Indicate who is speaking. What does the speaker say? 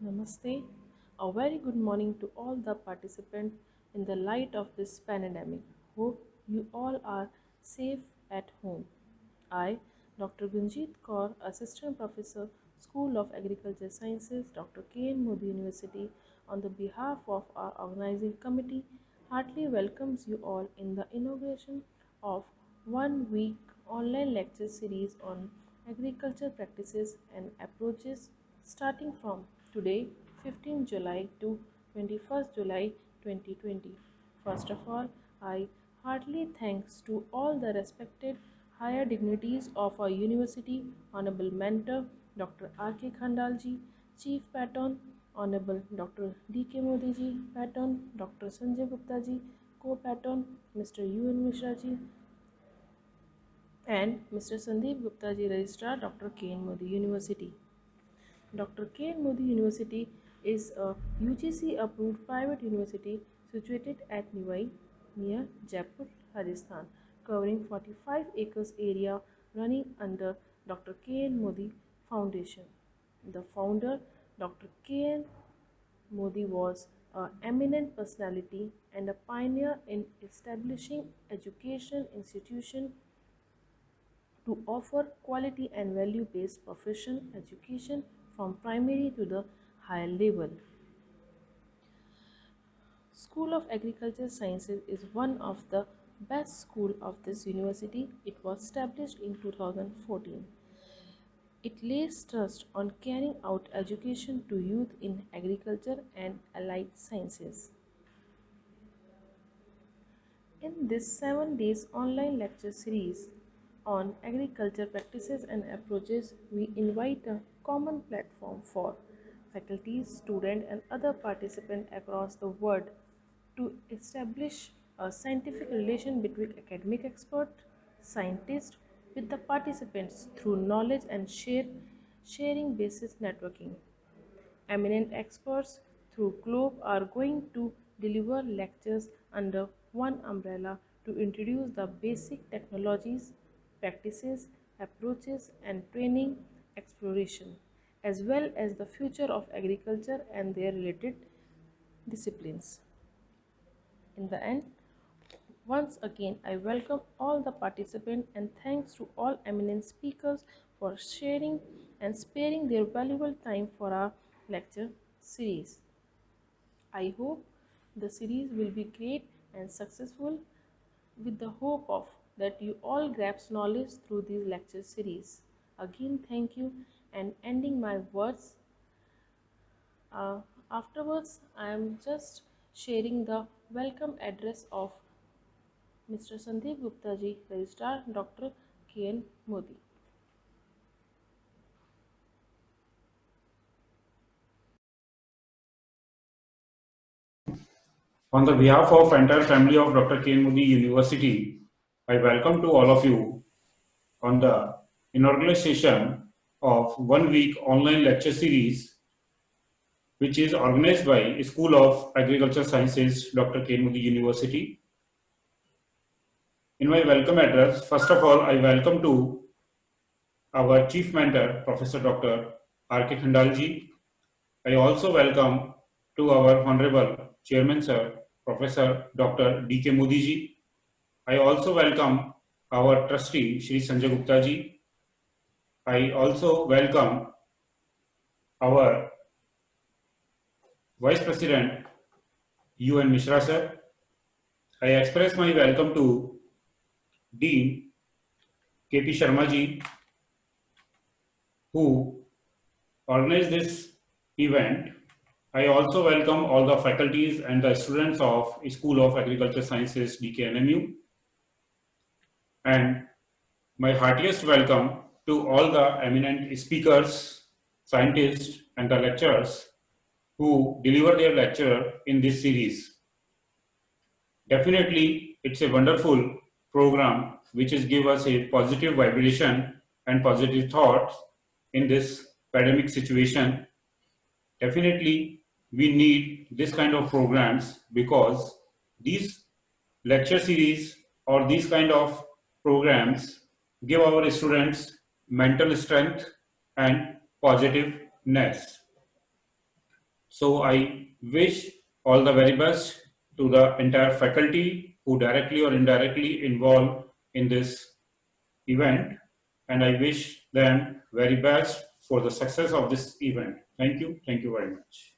Speaker 1: Namaste. A very good morning to all the participants in the light of this pandemic. Hope you all are safe at home. I, Dr. Gunjit Kaur, Assistant Professor, School of Agriculture Sciences, Dr. K.N. Modi University, on the behalf of our organizing committee, heartily welcomes you all in the inauguration of 1 week online lecture series on agriculture practices and approaches starting from today, 15 July to 21st July 2020. First of all, I heartily thanks to all the respected higher dignitaries of our university, Honorable Mentor Dr. R.K. Khandalji, Chief Patron, Honorable Dr. D.K. Modi ji, Patron, Dr. Sanjay Gupta ji, Co-Patron, Mr. U.N. Mishra ji, and Mr. Sandeep Gupta ji, Registrar, Dr. K.N. Modi University. Dr. K.N. Modi University is a UGC approved private university situated at Nivai near Jaipur, Rajasthan, covering 45 acres area running under Dr. K.N. Modi Foundation. The founder, Dr. K.N. Modi, was an eminent personality and a pioneer in establishing education institution to offer quality and value-based professional education from primary to the higher level. School of Agriculture Sciences is one of the best school of this university. It was established in 2014. It lays trust on carrying out education to youth in agriculture and allied sciences. In this 7 days online lecture series on agriculture practices and approaches, we invite a common platform for faculties, students, and other participants across the world to establish a scientific relation between academic expert, scientists with the participants through knowledge and sharing basis networking. Eminent experts through globe are going to deliver lectures under one umbrella to introduce the basic technologies, practices, approaches and training exploration, as well as the future of agriculture and their related disciplines. In the end, once again, I welcome all the participants and thanks to all eminent speakers for sharing and sparing their valuable time for our lecture series. I hope the series will be great and successful with the hope of that you all grasp knowledge through this lecture series. Again, thank you and ending my words. Uh, Afterwards, I am just sharing the welcome address of Mr. Sandeep Gupta ji, Registrar Dr. K.N. Modi.
Speaker 2: On the behalf of entire family of Dr. K. Modi University, I welcome to all of you on the inaugural session of 1 week online lecture series, which is organized by School of Agriculture Sciences, Dr. K. Modi University. In my welcome address, first of all, I welcome to our Chief Mentor, Professor Dr. R.K. Khandalji. I also welcome to our Honorable Chairman Sir, Professor Dr. D.K. Modi ji. I also welcome our trustee, Shri Sanjay Gupta ji. I also welcome our Vice President, U.N. Mishra sir. I express my welcome to Dean K.P. Sharma ji, who organized this event. I also welcome all the faculties and the students of School of Agriculture Sciences, DKNMU. And my heartiest welcome to all the eminent speakers, scientists, and the lecturers who deliver their lecture in this series. Definitely, it's a wonderful program which is give us a positive vibration and positive thoughts in this pandemic situation. Definitely, we need this kind of programs because these lecture series or these kind of programs give our students mental strength and positiveness. So I wish all the very best to the entire faculty who directly or indirectly involved in this event, and I wish them very best for the success of this event. Thank you very much.